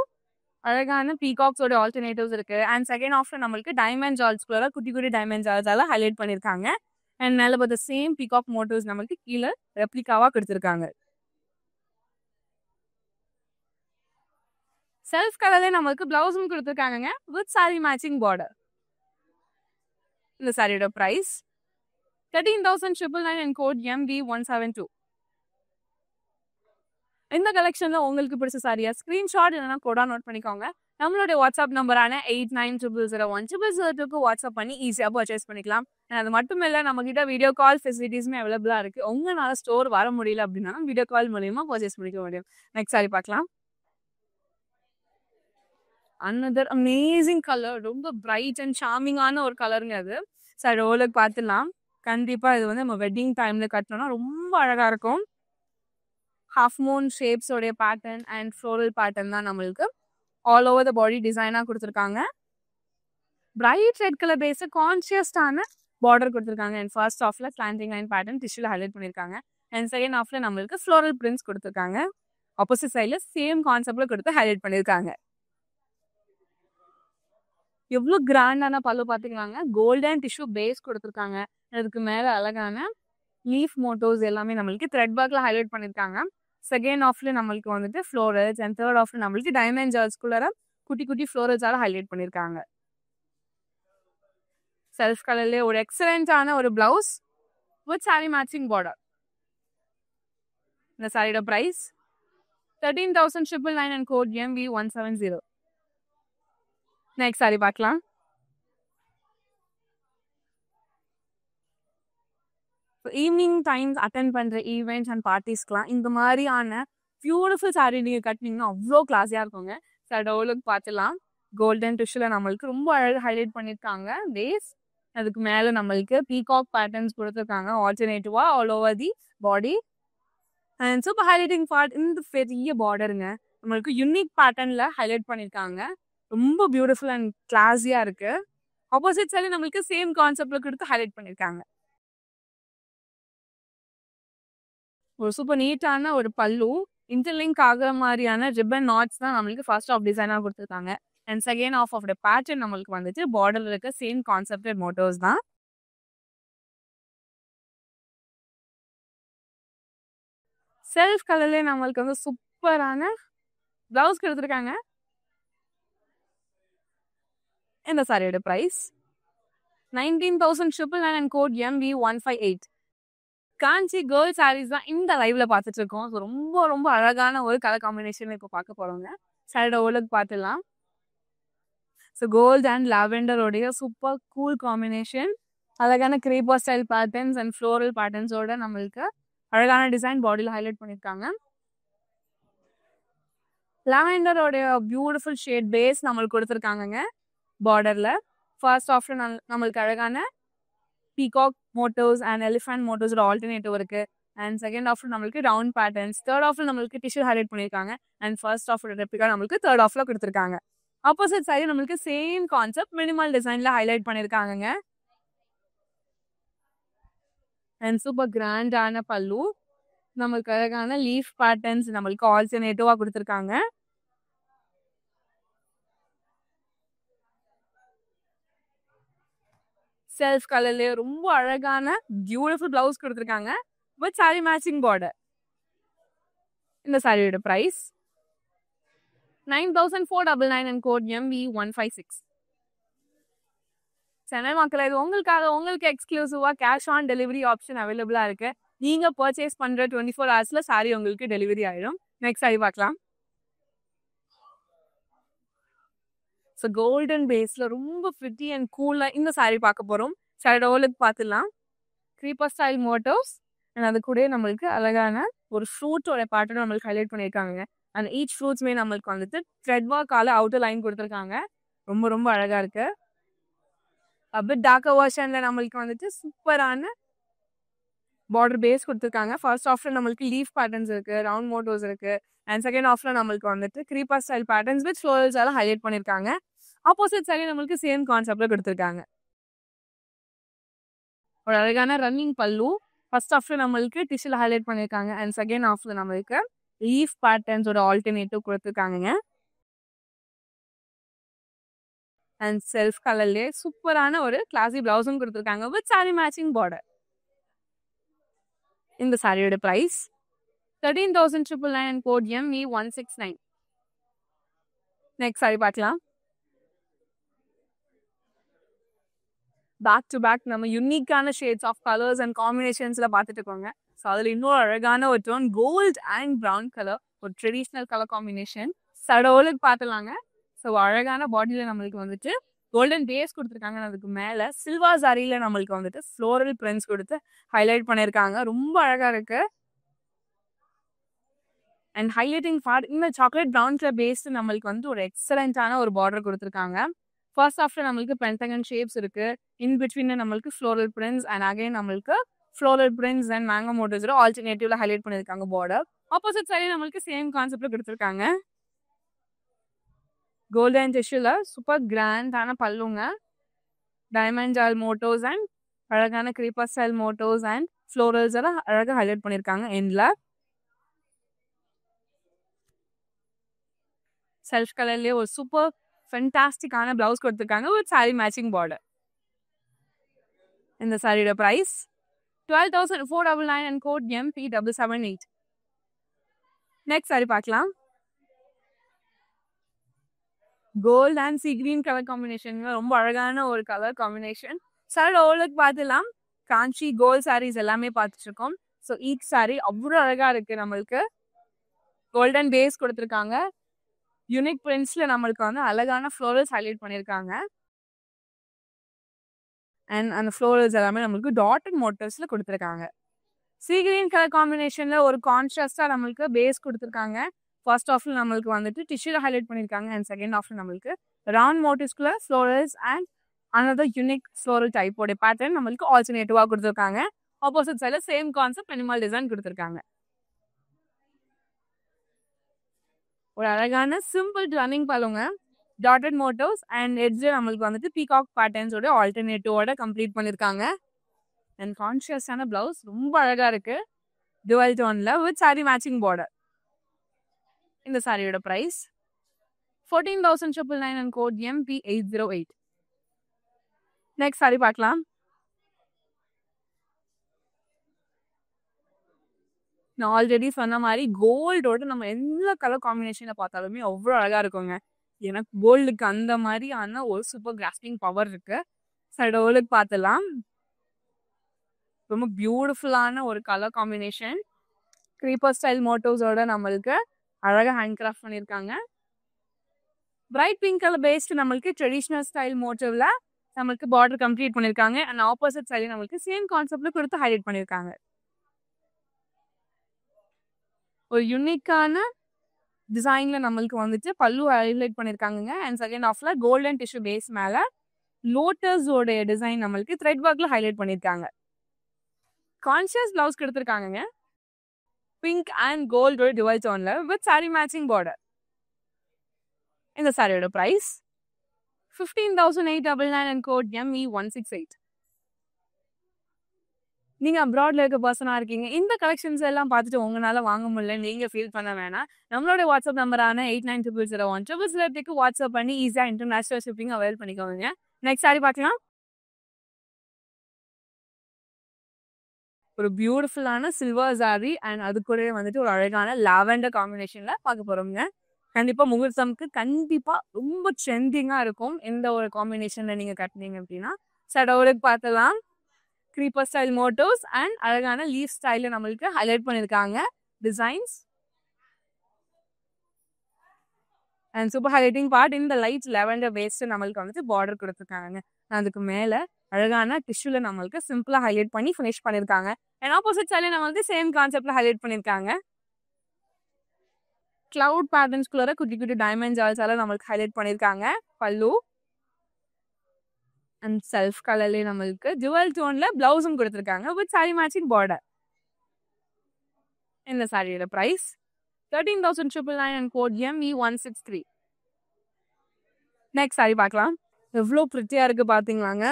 அழகான பீகாக்ஸோட ஆல்டர்னேட்டிவ்ஸ் இருக்கு. அண்ட் செகண்ட் ஆஃப்ல நம்மளுக்கு டைமண்ட் ஜால்ஸ்குள்ள குட்டி குட்டி டைமண்ட் ஜால்ஸால ஹைலைட் பண்ணியிருக்காங்க. அண்ட் மேலே பார்த்த சேம் பீகாக் மோட்டிவ்ஸ் நம்மளுக்கு கீழே ரெப்ளிகாவா கொடுத்துருக்காங்க. செல்ஃப் கலர்ல நம்மளுக்கு பிளவுஸும் கொடுத்துருக்காங்க வித் சாரி மேட்சிங் பார்டர். இந்த சாரியோட ப்ரைஸ் 13,999 அண்ட் கோட் MB172. இந்த கலெக்ஷன்ல உங்களுக்கு பிடிச்ச சாரியா ஸ்கிரீன்ஷாட் இல்லைனா கோடா நோட் பண்ணிக்கோங்க. நம்மளுடைய வாட்ஸ்அப் நம்பரான 8900010002 வாட்ஸ்அப் பண்ணி ஈஸியாக பர்ச்சேஸ் பண்ணிக்கலாம். அது மட்டும் இல்லை, நம்ம கிட்ட வீடியோ கால் ஃபெசிலிட்டிஸுமே அவைலபிளாக இருக்கு. உங்களால் ஸ்டோர் வர முடியல அப்படின்னா வீடியோ கால் மூலியமா பர்ச்சேஸ் பண்ணிக்க முடியும். நெக்ஸ்ட் சாரி பார்க்கலாம். அனதர் அமேசிங் கலர், ரொம்ப பிரைட் அண்ட் சார்மிங்கான ஒரு கலருங்க அது. சாரி ஓலுக்கு பார்த்துலாம். கண்டிப்பாக இது வந்து நம்ம வெட்டிங் டைம்ல கட்டினோம்னா ரொம்ப அழகா இருக்கும். ஹாஃப் மூன் ஷேப்ஸோடைய பேட்டர்ன் அண்ட் ஃப்ளோரல் பேட்டர்ன் தான் நம்மளுக்கு ஆல் ஓவர் த பாடி டிசைனாக கொடுத்துருக்காங்க. பிரைட் ரெட் கலர் பேஸை கான்சியஸ்டான பார்டர் கொடுத்துருக்காங்க. அண்ட் ஃபர்ஸ்ட் ஆஃப்ல ஸ்லாண்டிங் லைன் பேட்டர்ன் டிஷ்யூல ஹைலைட் பண்ணியிருக்காங்க. அண்ட் செகண்ட் ஆஃப்ல நம்மளுக்கு ஃப்ளோரல் பிரிண்ட்ஸ் கொடுத்துருக்காங்க. ஆப்போசிட் சைட்ல சேம் கான்செப்ட்ல கொடுத்து ஹைலைட் பண்ணியிருக்காங்க. எவ்வளோ கிராண்டான பல்லு பார்த்துக்கலாங்க. கோல்டன் டிஷ்யூ பேஸ் கொடுத்துருக்காங்க. அதுக்கு மேலே அழகான லீஃப் மோட்டோஸ் எல்லாமே நம்மளுக்கு த்ரெட் ஒர்க்ல ஹைலைட் பண்ணியிருக்காங்க. செகண்ட் ஆஃப்ல நம்மளுக்கு வந்துட்டு ஃப்ளோரல்ஸ் அண்ட் தேர்ட் ஆஃப்ல நம்மளுக்கு டைமண்ட் ஜால்ஸ்குள்ள குட்டி குட்டி ஃப்ளோரல்ஸால ஹைலைட் பண்ணியிருக்காங்க. செல்ஃப் கலர்லேயே ஒரு எக்ஸலண்டான ஒரு blouse with sari matching border. இந்த சாரியோட price 13,999 and code MB170. Next sari பார்க்கலாம். ஈவினிங் டைம்ஸ் அட்டென்ட் பண்ணுற ஈவெண்ட்ஸ் அண்ட் பார்ட்டிஸ்க்குலாம் இந்த மாதிரியான பியூட்டிஃபுல் சாரீ நீங்கள் கட்டினீங்கன்னா அவ்வளோ கிளாஸியாக இருக்குங்க. சடோலுக்கு பார்த்துலாம். கோல்டன் டிஷ்யூவில் நம்மளுக்கு ரொம்ப அழகு ஹைலைட் பண்ணியிருக்காங்க பேஸ். அதுக்கு மேலே நம்மளுக்கு பீகாக் பேட்டர்ன்ஸ் கொடுத்துருக்காங்க ஆல்டர்னேட்டிவாக all over the body. And super highlighting part இந்த பெரிய பார்டருங்க நம்மளுக்கு யூனிக் பேட்டர்னில் ஹைலைட் பண்ணியிருக்காங்க. ரொம்ப பியூட்டிஃபுல் அண்ட் கிளாஸியாக இருக்குது. ஆப்போசிட் சைடு நம்மளுக்கு சேம் கான்செப்டில் கொடுத்து ஹைலைட் பண்ணியிருக்காங்க. ஒரு சூப்பர் நீட்டான ஒரு பல்லு, இன்டர்லிங்க் ஆகிற மாதிரியான ரிப்பன் நாட்ஸ் தான் நம்மளுக்கு ஃபர்ஸ்ட் ஆஃப் டிசைனாக கொடுத்துருக்காங்க. And second half of the pattern நம்மளுக்கு வந்துட்டு பார்டர்ல இருக்க சேம் கான்செப்டட் மோட்டோஸ் தான். செல்ஃப் கலர்லேயே நம்மளுக்கு வந்து சூப்பரான பிளவுஸ் கொடுத்துருக்காங்க. இந்த சாரியோட price 19,999 and code MB158. Kanchi girl saris தான் இந்த லைவ்ல பார்த்துட்டு இருக்கோம். ஸோ ரொம்ப ரொம்ப அழகான ஒரு கலர் காம்பினேஷன் இப்போ பார்க்க போறோங்க. சாரியோட ஓலுக்கு பார்த்துலாம். ஸோ கோல்ட் அண்ட் லாவெண்டரோடைய சூப்பர் கூல் காம்பினேஷன், அழகான creeper style patterns and floral பேட்டர்ன்ஸோட நம்மளுக்கு அழகான டிசைன் பாடியில் ஹைலைட் பண்ணியிருக்காங்க. லாவெண்டரோடைய பியூட்டிஃபுல் ஷேட் பேஸ் நம்மளுக்கு கொடுத்துருக்காங்கங்க பார்டர்ல. ஃபர்ஸ்ட் ஆஃப்ல நம்மளுக்கு அழகான பீகாக் மோட்டோஸ் அண்ட் எலிஃபண்ட் மோட்டோஸோட ஆல்டர்னேட்டிவ் இருக்கு. அண்ட் செகண்ட் ஆஃப்ல நம்மளுக்கு ரவுண்ட் பேட்டர்ன்ஸ், தேர்ட் ஆஃப்ல நம்மளுக்கு டிஷ்யூ ஹைலைட் பண்ணியிருக்காங்க. அண்ட் ஃபர்ஸ்ட் ஆஃப்ல ரெப்ளிகா நம்மளுக்கு தேர்ட் ஆஃப்ல கொடுத்துருக்காங்க. ஆப்போசிட் சைடு நம்மளுக்கு சேம் கான்செப்ட் மினிமல் டிசைன்ல ஹைலைட் பண்ணியிருக்காங்க. அண்ட் சூப்பர் கிராண்டான பல்லு, நம்மளுக்கு அழகான லீஃப் பேட்டர்ன்ஸ் நம்மளுக்கு ஆல்டர்னேட்டிவா கொடுத்துருக்காங்க. செல்ஃப் கலர்லயே ரொம்ப அழகான பியூட்டிஃபுல் பிளவுஸ் கொடுத்துருக்காங்க வித் சாரி மேட்சிங் பார்டர். இந்த சாரியோட price 9,499 and code MV156. Chennai மக்கள், இது உங்களுக்காக உங்களுக்கு எக்ஸ்க்ளூசிவா கேஷ் ஆன் டெலிவரி ஆப்ஷன் அவைலபிளா இருக்கு. நீங்க பர்ச்சேஸ் பண்ற 24 hours சாரி உங்களுக்கு டெலிவரி ஆயிடும். நெக்ஸ்ட் சாரி பார்க்கலாம். ஸோ கோல்டன் பேஸ்ல ரொம்ப ஃபிட்டி அண்ட் கூலா இந்த சாரி பார்க்க போறோம். சாரியோட ஓலுக்கு பார்த்துலாம். க்ரீப்பர் ஸ்டைல் மோட்டோஸ் அண்ட் அது கூட நம்மளுக்கு அழகான ஒரு ஃப்ரூட்டோட பேட்டர்ன் நம்மளுக்கு ஹைலைட் பண்ணியிருக்காங்க. அண்ட் ஈச் ஃப்ரூட்ஸ்மே நம்மளுக்கு வந்துட்டு த்ரெட் ஒர்க்கால அவுட்டர் லைன் கொடுத்துருக்காங்க. ரொம்ப ரொம்ப அழகா இருக்கு. அப்படியே டார்க்கர் வெர்ஷன்ல நம்மளுக்கு வந்துட்டு சூப்பரான பார்டர் பேஸ் கொடுத்துருக்காங்க. ஃபர்ஸ்ட் ஆஃப்ல நம்மளுக்கு லீஃப் பேட்டர்ன்ஸ் இருக்கு, ரவுண்ட் மோட்டோஸ் இருக்கு. அண்ட் செகண்ட் ஆஃப்ல நம்மளுக்கு வந்துட்டு creeper style patterns with florals எல்லாம் ஹைலைட் பண்ணியிருக்காங்க. ஆப்போசிட் சைடு நம்மளுக்கு சேம் கான்செப்ட்ல கொடுத்துருக்காங்க. ஒரு அழகான ரன்னிங் பல்லு. ஃபர்ஸ்ட் ஆஃப்ல நம்மளுக்கு டிஷ்யூல ஹைலைட் பண்ணியிருக்காங்க. அண்ட் செகண்ட் ஆஃப்ல நம்மளுக்கு லீஃப் பேட்டர்ன்ஸோட ஆல்டர்னேட்டிவ் கொடுத்துருக்காங்க. அண்ட் செல்ஃப் கலர்லேயே சூப்பரான ஒரு கிளாசி பிளவுஸும் கொடுத்துருக்காங்க வித் சாரி மேட்சிங் பார்டர். இந்த சாரியோட price 13,999 and code MV169. Next sari பார்க்கலாம். பேக் டு பேக் நம்ம யூனிக்கான ஷேட்ஸ் ஆஃப் கலர்ஸ் அண்ட் காம்பினேஷன்ஸ்ல பார்த்துட்டு இருக்கோங்க. ஸோ அதில் இன்னொரு அழகான ஒரு tone gold and brown colour, ஒரு ட்ரெடிஷ்னல் கலர் காம்பினேஷன். சடோலுக்கு பார்த்துலாங்க. ஸோ அழகான பாடியில் நம்மளுக்கு வந்துட்டு கோல்டன் பேஸ் கொடுத்துருக்காங்க. அதுக்கு மேலே சில்வர் சாரியில நம்மளுக்கு வந்துட்டு ஃப்ளோரல் பிரிண்ட்ஸ் கொடுத்து ஹைலைட் பண்ணியிருக்காங்க. ரொம்ப அழகா இருக்கு. அண்ட் ஹைலைட்டிங் பார்ட் இந்த சாக்லேட் ப்ரௌன் கலர் பேஸ்ட் நம்மளுக்கு வந்து ஒரு எக்ஸலண்டான ஒரு பார்டர் கொடுத்துருக்காங்க. ஃபர்ஸ்ட் ஆஃப்டர் நம்மளுக்கு பென்டகன் ஷேப்ஸ் இருக்கு. இன் பிட்வீன் நம்மளுக்கு ஃப்ளோரல் பிரிண்ட்ஸ் அண்ட் அகைன் நம்மளுக்கு ஃப்ளோரல் பிரிண்ட்ஸ் அண்ட் மேங்கோ மோட்டோஸோட ஆல்டர்னேட்டிவ்ல ஹைலைட் பண்ணியிருக்காங்க பார்டர். ஆப்போசிட் சைடு நம்மளுக்கு சேம் கான்செப்ட்ல கொடுத்துருக்காங்க. கோல்டன் டிஷ்யூல சூப்பர் கிராண்டான பல்லுங்க. டைமண்ட் ஜால் மோட்டோஸ் அண்ட் அழகான creeper style motifs and florals எல்லாம் அழகாக ஹைலைட் பண்ணியிருக்காங்க. எண்ட்ல செல்ஃப் கலர்லேயே ஒரு சூப்பர் ஃபென்டாஸ்டிக்கான பிளவுஸ் கொடுத்துருக்காங்க வித் சாரி மேட்சிங் பார்டர். இந்த சாரியோட price 12,499 and code MP778. Next sari பார்க்கலாம். Gold and sea green colour combination, ரொம்ப அழகான ஒரு கலர் காம்பினேஷன். சாரி ஓவலுக்கு பார்த்துலாம். காஞ்சி கோல்ட் சாரீஸ் எல்லாமே பார்த்துட்டு இருக்கோம். ஸோ ஈச் சாரி அவ்வளோ அழகா இருக்கு. நம்மளுக்கு கோல்டன் பேஸ் கொடுத்துருக்காங்க. யூனிக் பிரிண்ட்ஸ்ல நம்மளுக்கு வந்து அழகான ஃப்ளோரல்ஸ் ஹைலைட் பண்ணியிருக்காங்க. அண்ட் அந்த ஃப்ளோரல்ஸ் எல்லாமே நம்மளுக்கு டாட்டட் மோட்டிவ்ஸ்ல கொடுத்துருக்காங்க. சி கிரீன் கலர் காம்பினேஷன்ல ஒரு கான்ட்ராஸ்டா நம்மளுக்கு பேஸ் கொடுத்துருக்காங்க. ஃபர்ஸ்ட் ஆஃப்ல நம்மளுக்கு வந்துட்டு டிஷ்யூல ஹைலைட் பண்ணியிருக்காங்க. அண்ட் செகண்ட் ஆஃப்ல நம்மளுக்கு ரவுண்ட் மோட்டிவ்ஸ்குள்ள florals and another unique floral டைப்போட பேட்டர்ன் நம்மளுக்கு ஆல்டர்னேட்டிவா கொடுத்துருக்காங்க. ஆப்போசிட் சைட்ல சேம் கான்செப்ட் அனிமல் டிசைன் கொடுத்துருக்காங்க. ஒரு அழகான சிம்பிள் ரன்னிங் பல்லுங்க. டாட்டட் மோட்டோஸ் அண்ட் எட்ஜ் நம்மளுக்கு வந்துட்டு பீகாக் பேட்டர்ன்ஸோட ஆல்டர்னேட்டிவோட கம்ப்ளீட் பண்ணியிருக்காங்க. அண்ட் கான்ஷியஸான பிளவுஸ் ரொம்ப அழகா இருக்கு. டுவல் டோன்ல வித் சாரி மேட்சிங் பார்டர். இந்த சாரியோட price 14,999 and code MP808. Next sari பார்க்கலாம். நான் ஆல்ரெடி சொன்ன மாதிரி கோல்டோட நம்ம எல்லா கலர் காம்பினேஷன்ல பார்த்தாலுமே அவ்வளோ அழகா இருக்குங்க. எனக்கு கோல்டுக்கு அந்த மாதிரி ஆனா ஒரு சூப்பர் கிராஸ்பிங் பவர் இருக்கு. சடோலுக்கு பார்த்துலாம். ரொம்ப பியூட்டிஃபுல்லான ஒரு கலர் காம்பினேஷன். க்ரீப்பர் ஸ்டைல் மோட்டோஸோட நம்மளுக்கு அழகாக ஹேண்ட் கிராஃப்ட் பண்ணியிருக்காங்க. பிரைட் பிங்க் கலர் பேஸ்ட் நம்மளுக்கு ட்ரெடிஷ்னல் ஸ்டைல் மோட்டிவ்ல நம்மளுக்கு பார்டர் கம்ப்ளீட் பண்ணியிருக்காங்க. அண்ட் ஆப்போசிட் சைடு நம்மளுக்கு சேம் கான்செப்ட்ல கொடுத்து ஹைலைட் பண்ணியிருக்காங்க. ஒரு யூனிக்கான டிசைன்ல நம்மளுக்கு வந்துட்டு பல்லு ஹைலைட் பண்ணியிருக்காங்க. அண்ட் செகண்ட் ஆஃப்ல கோல்டன் டிஷ்யூ பேஸ் மேல லோட்டஸோட டிசைன் நம்மளுக்கு த்ரெட் ஒர்க்ல ஹைலைட் பண்ணியிருக்காங்க. கான்ஷியஸ் பிளவுஸ் கொடுத்துருக்காங்க. பிங்க் அண்ட் கோல்டு டுவல் டோன்ல வித் சாரி மேட்சிங் பார்டர். இந்த சாரியோட பிரைஸ் 15,899 and code ME168. நீங்க அப்ராட்ல இருக்க பர்சனா இருக்கீங்க. இந்த கலெக்ஷன்ஸ் எல்லாம் பார்த்துட்டு உங்கனால வாங்க முடியலன்னு நீங்க ஃபீல் பண்ண வேணாம். நம்மளோட வாட்ஸ்அப் நம்பரான 89000100க்கு வாட்ஸ்அப் பண்ணி ஈஸியா இன்டர்நேஷனல் ஷிப்பிங் அவைல் பண்ணிக்கோங்க. நெக்ஸ்ட் சாரி பார்க்கலாம். ஒரு பியூட்டிஃபுல்லான சில்வர் சாரி அண்ட் அது கூடவே வந்துட்டு ஒரு அழகான லாவெண்டர் காம்பினேஷன்ல பார்க்க போறோம்ங்க. கண்டிப்பா முகூர்த்தம்க்கு கண்டிப்பா ரொம்ப ட்ரெண்டிங்கா இருக்கும். எந்த ஒரு காம்பினேஷன்ல நீங்க கட்டினீங்க அப்படின்னா சடோருக்கு பார்த்தலாம். creeper ஸ்டைல் மோட்டோஸ் அண்ட் அழகான லீஃப் ஸ்டைல நம்மளுக்கு ஹைலைட் பண்ணியிருக்காங்க designs. And super highlighting part இந்த லைட் லெவெண்டர் பேஸ்ட் நம்மளுக்கு வந்துட்டு பார்டர் கொடுத்துருக்காங்க. அதுக்கு மேல அழகான டிஷ்யூல நம்மளுக்கு சிம்பிளா ஹைலைட் பண்ணி ஃபினிஷ் பண்ணியிருக்காங்க. அண்ட் ஆப்போசிட் சைட்ல நம்மளுக்கு சேம் கான்செப்ட்ல ஹைலைட் பண்ணியிருக்காங்க. கிளவுட் பேட்டர்ன்ஸ்குள்ள குட்டி குட்டி டைமண்ட் ஜால்ஸால நம்மளுக்கு ஹைலைட் பண்ணியிருக்காங்க. பல்லு அண்ட் செல்ஃப் கலர்லேயே நம்மளுக்கு ஜுவல் டோன்ல பிளவுஸும் கொடுத்துருக்காங்க வித் சாரி மேட்சிங் பார்டர். இந்த சாரியோட price 13,999 and code ME163. Next sari பார்க்கலாம். எவ்வளோ ப்ரிட்டியா இருக்கு பார்த்தீங்களாங்க.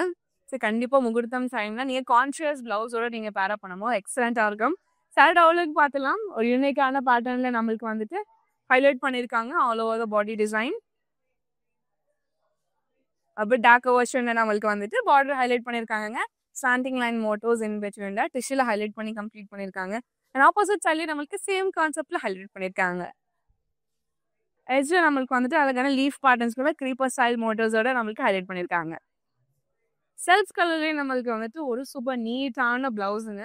சரி, கண்டிப்பாக முகூர்த்தம் டைம்ல நீங்கள் கான்ஷியஸ் பிளவுஸோட நீங்கள் பேரப் பண்ணும்போது எக்ஸலண்ட்டாக இருக்கும். சாரி டவுலுக்கு பார்த்துலாம். ஒரு யூனிக்கான பேட்டர்னில் நம்மளுக்கு வந்துட்டு ஹைலைட் பண்ணியிருக்காங்க all over the body design. அப்போ டார்க் வெர்ஷன்ல நம்மளுக்கு வந்துட்டு பார்டர் ஹைலைட் பண்ணியிருக்காங்க. ஸ்டாண்டிங் லைன் மோட்டோஸ் இன் பிட்வீன்ல டிஷ்யூல ஹைலைட் பண்ணி கம்ப்ளீட் பண்ணியிருக்காங்க. அண்ட் ஆப்போசிட் சைட்லேயே நம்மளுக்கு சேம் கான்செப்ட்ல ஹைலைட் பண்ணியிருக்காங்க. எட்ஜ்ல நம்மளுக்கு வந்துட்டு அழகான லீஃப் பேட்டர்ன்ஸ் கூட creeper ஸ்டைல் மோட்டோஸோட நம்மளுக்கு ஹைலைட் பண்ணியிருக்காங்க. செல்ஃப் கலர்லேயே நம்மளுக்கு வந்துட்டு ஒரு சூப்பர் நீட்டான பிளவுஸுங்க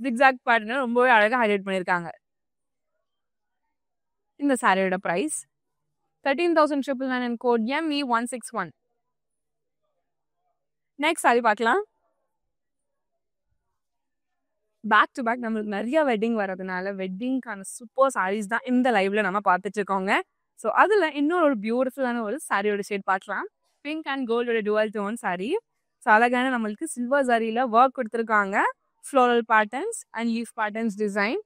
ஜிக்ஸாக் பேட்டர்ன் ரொம்பவே அழகாக ஹைலைட் பண்ணியிருக்காங்க. இந்த சாரியோட price 13,999 and code ME161. Next sari பார்க்கலாம். பேக் டு பேக் நம்மளுக்கு நிறைய வெட்டிங் வரதுனால வெட்டிங்கான சூப்பர் சாரீஸ் தான் இந்த லைவ்ல நம்ம பார்த்துட்டு இருக்கோங்க. ஸோ அதில் இன்னொரு ஒரு பியூட்டிஃபுல்லான ஒரு சாரியோட ஷேட் பார்க்கலாம். பிங்க் அண்ட் கோல்டோட டுவல் டோன் சாரி. ஸோ அழகான நம்மளுக்கு சில்வர் சாரியில் ஒர்க் கொடுத்துருக்காங்க. Floral patterns and leaf patterns design.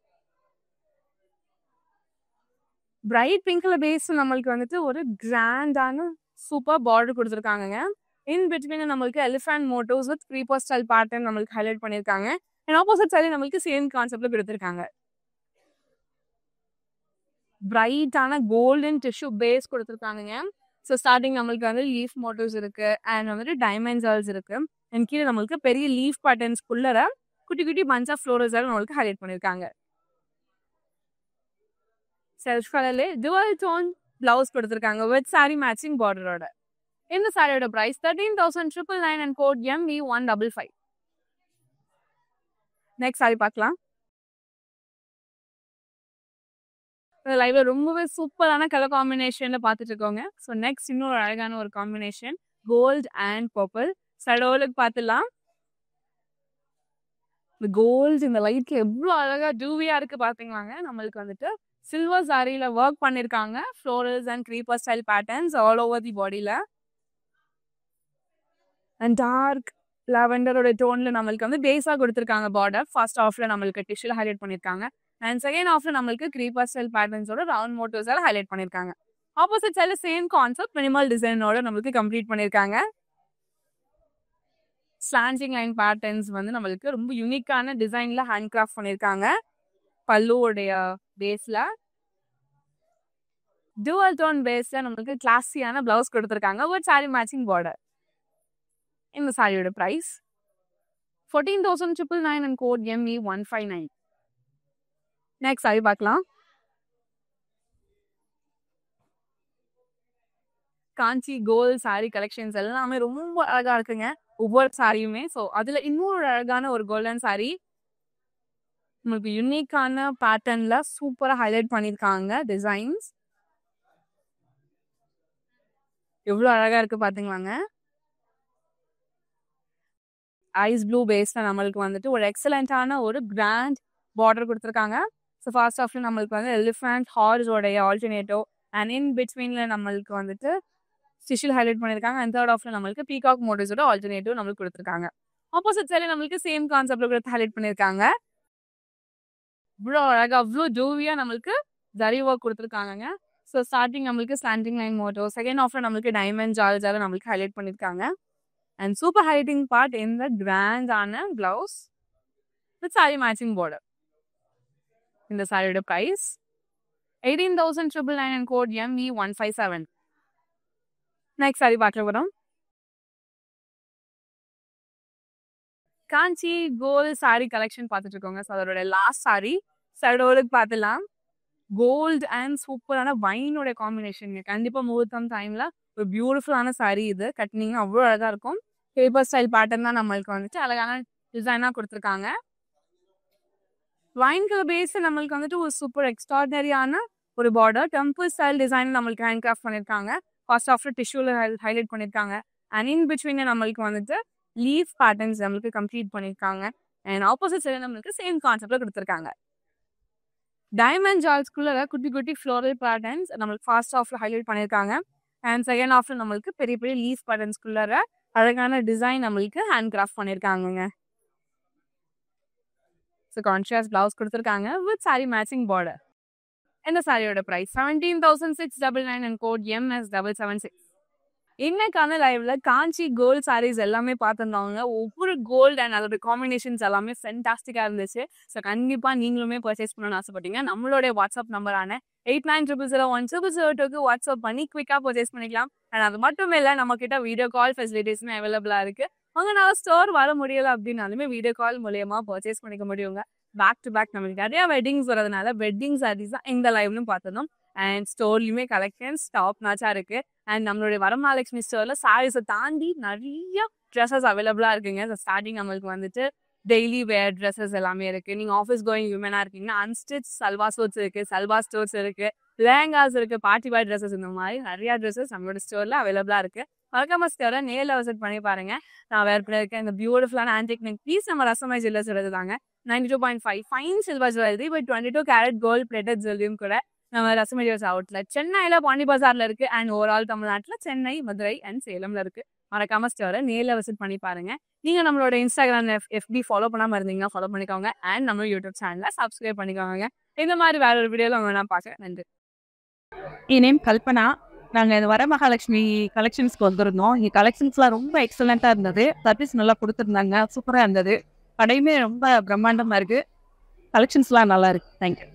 Bright பிங்க்ல பேஸ் நம்மளுக்கு வந்துட்டு ஒரு கிராண்டான சூப்பர் பார்டர் கொடுத்துருக்காங்க. இன் பிட்வீன் நம்மளுக்கு elephant motifs with creeper style pattern நம்மளுக்கு ஹைலைட் பண்ணியிருக்காங்க. அண்ட் ஆப்போசிட் சைடு நம்மளுக்கு சேம் கான்செப்ட்ல கொடுத்துருக்காங்க. பிரைட்டான கோல்டன் டிஷ்யூ பேஸ் கொடுத்துருக்காங்க. ஸோ ஸ்டார்டிங் நம்மளுக்கு வந்து லீஃப் மோட்டோஸ் இருக்கு அண்ட் வந்துட்டு டைமண்ட் ஜால்ஸ் இருக்கு. அண்ட் கீழே நம்மளுக்கு பெரிய லீஃப் பேட்டர்ன்ஸ்குள்ளர குட்டி குட்டி பஞ்ச் ஆஃப் ஃப்ளோரல்ஸ் நம்மளுக்கு ஹைலைட் பண்ணியிருக்காங்க. செல்ஃப் கலர்லேயே டுவல் டோன் பிளவுஸ் கொடுத்துருக்காங்க வித் சாரி மேட்சிங் பார்டரோட. இந்த சாரியோட price 13,999 and code ME155. Next sari பார்க்கலாம். லைவ்ல ரொம்பவே சூப்பரான கலர் காம்பினேஷன்ல பார்த்துட்டு இருக்கோங்க. ஸோ நெக்ஸ்ட் இன்னொரு அழகான ஒரு காம்பினேஷன் கோல்ட் அண்ட் பர்பிள். சடோலுக்கு பார்த்துலாம். இந்த கோல்டு இந்த லைட்ல எவ்வளோ அழகா டூவியா இருக்கு பார்த்தீங்களாங்க. நம்மளுக்கு வந்துட்டு சில்வர் சாரியில ஒர்க் பண்ணியிருக்காங்க. Florals and creeper style patterns all over the பாடியில. அண்ட் டார்க் லாவெண்டரோட டோன்ல நம்மளுக்கு வந்து பேஸா கொடுத்துருக்காங்க பார்டர். ஃபர்ஸ்ட் ஆஃப்ல நம்மளுக்கு டிஷ்யூல ஹைலைட் பண்ணியிருக்காங்க. அண்ட் செகண்ட் ஆஃப்ல நம்மளுக்கு creeper ஸ்டைல் பேட்டர்ன்ஸோட ரவுண்ட் மோட்டோஸால ஹைலைட் பண்ணியிருக்காங்க. ஆப்போசிட் சைடில் சேம் கான்செப்ட் மினிமல் டிசைனோட நம்மளுக்கு கம்ப்ளீட் பண்ணியிருக்காங்க. ஸ்லாண்டிங் லைன் பேட்டர்ன்ஸ் வந்து நம்மளுக்கு ரொம்ப யூனிக்கான டிசைன்ல ஹேண்ட் கிராஃப்ட் பண்ணியிருக்காங்க. பல்லுவோடைய பேஸ்ல டுவல் டோன் பேஸ்ல நம்மளுக்கு கிளாஸியான பிளவுஸ் கொடுத்துருக்காங்க வித் சாரி மேட்சிங் பார்டர். இந்த சாரியோட price 14,999 and code ME159. Next sari பார்க்கலாம். காஞ்சி கோல்ட் சாரி கலெக்ஷன்ஸ் எல்லாமே ரொம்ப அழகா இருக்குங்க ஒவ்வொரு சாரியுமே. ஸோ அதுல இன்னொரு அழகான ஒரு கோல்டன் சாரி உங்களுக்கு யூனிக்கான பேட்டர்ன்ல சூப்பரா ஹைலைட் பண்ணியிருக்காங்க. டிசைன்ஸ் எவ்வளோ அழகா இருக்கு பாத்தீங்களாங்க. ஐஸ் ப்ளூ பேஸ்ல நம்மளுக்கு வந்துட்டு ஒரு எக்ஸலண்டான ஒரு கிராண்ட் பார்டர் கொடுத்துருக்காங்க. ஸோ ஃபர்ஸ்ட் ஆஃப்ல நம்மளுக்கு வந்து எலிஃபண்ட் ஹார்ஸோடைய ஆல்டர்னேட்டோ அண்ட் இன் பிட்வீன்ல நம்மளுக்கு வந்துட்டு ஸ்டிஷில் ஹைலைட் பண்ணியிருக்காங்க. அண்ட் தேர்ட் ஆஃப்ல நம்மளுக்கு பீகாக் மோட்டர்ஸோட ஆல்டர்னேட்டிவ் நம்மளுக்கு கொடுத்துருக்காங்க. ஆப்போசிட் சைடில் நம்மளுக்கு சேம் கான்செப்ட்ல கொடுத்து ஹைலைட் பண்ணியிருக்காங்க. இவ்வளோ அழகா அவ்வளோ ஜூவியா நம்மளுக்கு ஜரி ஒர்க் கொடுத்துருக்காங்க. ஸோ ஸ்டார்டிங் நம்மளுக்கு ஸ்லாண்டிங் லைன் மோட்டோ, செகண்ட் ஆஃப்ல நம்மளுக்கு டைமண்ட் ஜால்ஸால நம்மளுக்கு ஹைலைட் பண்ணியிருக்காங்க. அண்ட் சூப்பர் ஹைலைட்டிங் பார்ட் இந்த கிராண்டான blouse. With sari matching border. இந்த சாரியோட price 18,999 and code ME157. Next sari பார்க்க வரோம். காஞ்சி கோல்டு சாரி கலெக்ஷன் பார்த்துட்டு இருக்கோங்க. ஸோ அதோட லாஸ்ட் சாரி சடோலுக்கு பார்த்துலாம். கோல்டு அண்ட் சூப்பரான வைனோட காம்பினேஷன். கண்டிப்பா முகூர்த்தம் டைம்ல ஒரு பியூட்டிஃபுல்லான சாரி இது. கட்டினீங்கன்னா அவ்வளோ அழகா இருக்கும். பேப்பர் ஸ்டைல் பேட்டர்ன் தான் நம்மளுக்கு வந்துட்டு அழகான டிசைனா கொடுத்துருக்காங்க. வைன் கலர் பேஸ் நம்மளுக்கு வந்துட்டு ஒரு சூப்பர் எக்ஸ்ட்ராடனரியான ஒரு பார்டர். டெம்பிள் ஸ்டைல் டிசைன் நம்மளுக்கு ஹேண்ட் கிராஃப்ட் பண்ணியிருக்காங்க. ஃபர்ஸ்ட் ஆஃப்டர் டிஷ்யூல ஹைலைட் பண்ணியிருக்காங்க. அண்ட் இன் பிட்வீன் நம்மளுக்கு வந்துட்டு லீஃப் பேட்டர்ன்ஸ் நம்மளுக்கு கம்ப்ளீட் பண்ணியிருக்காங்க. அண்ட் ஆப்போசிட் சைடு நம்மளுக்கு சேம் கான்செப்ட்ல கொடுத்துருக்காங்க. டைமண்ட் ஜால்ஸ்குள்ள குட்டி குட்டி ஃப்ளோரல் பேட்டர்ன்ஸ் நம்மளுக்கு ஃபர்ஸ்ட் ஆஃப்ல ஹைலைட் பண்ணியிருக்காங்க. அண்ட் செகண்ட் ஆஃப்ல நம்மளுக்கு பெரிய பெரிய லீஃப் பேட்டர்ன்ஸ்குள்ள அழகான டிசைன் நம்மளுக்கு ஹேண்ட் கிராஃப்ட் பண்ணியிருக்காங்க. ஸோ கான்ட்ராஸ்ட் பிளவுஸ் கொடுத்துருக்காங்க வித் சாரி மேட்சிங் பார்டர். இந்த சாரியோட பிரைஸ் 17,699 அண்ட் கோட் MS776. இன்னைக்கான லைவ்ல காஞ்சி கோல்டு சாரீஸ் எல்லாமே பார்த்துருந்தாங்க. ஒவ்வொரு கோல்டு அண்ட் அதோட காம்பினேஷன்ஸ் எல்லாமே ஃபென்டாஸ்டிக்கா இருந்துச்சு. ஸோ கண்டிப்பா நீங்களுமே பர்ச்சேஸ் பண்ணணும்னு ஆசைப்பட்டீங்க. நம்மளுடைய வாட்ஸ்அப் நம்பரான 8900010002க்கு வாட்ஸ்அப் பண்ணி குவிக்கா பர்ச்சேஸ் பண்ணிக்கலாம். அண்ட் அது மட்டும் இல்லை, நம்ம கிட்ட வீடியோ கால் ஃபெசிலிட்டிஸுமே அவைலபிளா இருக்கு. உங்களால ஸ்டோர் வர முடியல அப்படின்னாலுமே வீடியோ கால் மூலியமா பர்ச்சேஸ் பண்ணிக்க முடியுங்க. பேக் டு பேக் நம்மளுக்கு நிறைய வெட்டிங்ஸ் வரதுனால வெட்டிங் சாரீஸ் தான் இந்த லைவ்லும் பார்த்துருந்தோம். அண்ட் ஸ்டோர்லையுமே கலெக்ஷன்ஸ் டாப் நாச்சா இருக்கு. அண்ட் நம்மளுடைய வரமகாலட்சுமி ஸ்டோர்ல சாரீஸை தாண்டி நிறைய ட்ரெஸ்ஸஸ் அவைலபிளா இருக்குங்க. ஸ்டார்டிங் நம்மளுக்கு வந்துட்டு டெய்லி வேர் ட்ரெஸ்ஸஸ் எல்லாமே இருக்கு. நீங்க ஆஃபீஸ் கோயிங் விமனா இருக்கீங்கன்னா அன்ஸ்டிச் சல்வா ஸ்டோர்ஸ் இருக்கு, சல்வா ஸ்டோர்ஸ் இருக்கு, லேங்காஸ் இருக்கு, பார்ட்டி வேர் ட்ரெஸ்ஸஸ், இந்த மாதிரி நிறைய ட்ரெஸ்ஸஸ் நம்மளோட ஸ்டோர்ல அவைலபிளா இருக்கு. மறக்காம ஸ்டோரை நேரில் விசிட் பண்ணி பாருங்க. நான் வேர் பண்ணிருக்கேன் இந்த பியூட்டிஃபுல்லான ஆன்டிக் நெக் பீஸ் நம்ம ரசமாய் ஜுவல்லர்ஸ் எடுத்தாங்க. 92.5 fine silver jewellery with 22 carat gold plated ஜுவல்லரியும் கூட நம்ம ரசமாய் ஜுவல்லர்ஸ் அவுட்லெட் சென்னையில பாண்டி பஜார்ல இருக்கு. அண்ட் ஓவரால் தமிழ்நாட்டில் சென்னை, மதுரை அண்ட் சேலம்ல இருக்கு. மறக்காம ஸ்டோரை நேரில் விசிட் பண்ணி பாருங்க. நீங்க நம்மளோட இன்ஸ்டாகிராம் FB ஃபாலோ பண்ணாம இருந்தீங்கன்னா ஃபாலோ பண்ணிக்கோங்க. அண்ட் நம்ம யூடியூப் சேனலை சப்ஸ்கிரைப் பண்ணிக்கோங்க. இந்த மாதிரி வேற ஒரு வீடியோல உங்க நான் பார்க்க நன்றி. என் நேம் கல்பனா. நாங்கள் இந்த வரமகாலட்சுமி கலெக்ஷன்ஸ்க்கு வந்திருந்தோம். இங்கே கலெக்ஷன்ஸ்லாம் ரொம்ப எக்ஸலண்ட்டாக இருந்தது. சர்வீஸ் நல்லா கொடுத்துருந்தாங்க. சூப்பராக இருந்தது. கடையுமே ரொம்ப பிரம்மாண்டமாக இருக்குது. கலெக்ஷன்ஸ்லாம் நல்லா இருக்குது. தேங்க்யூ.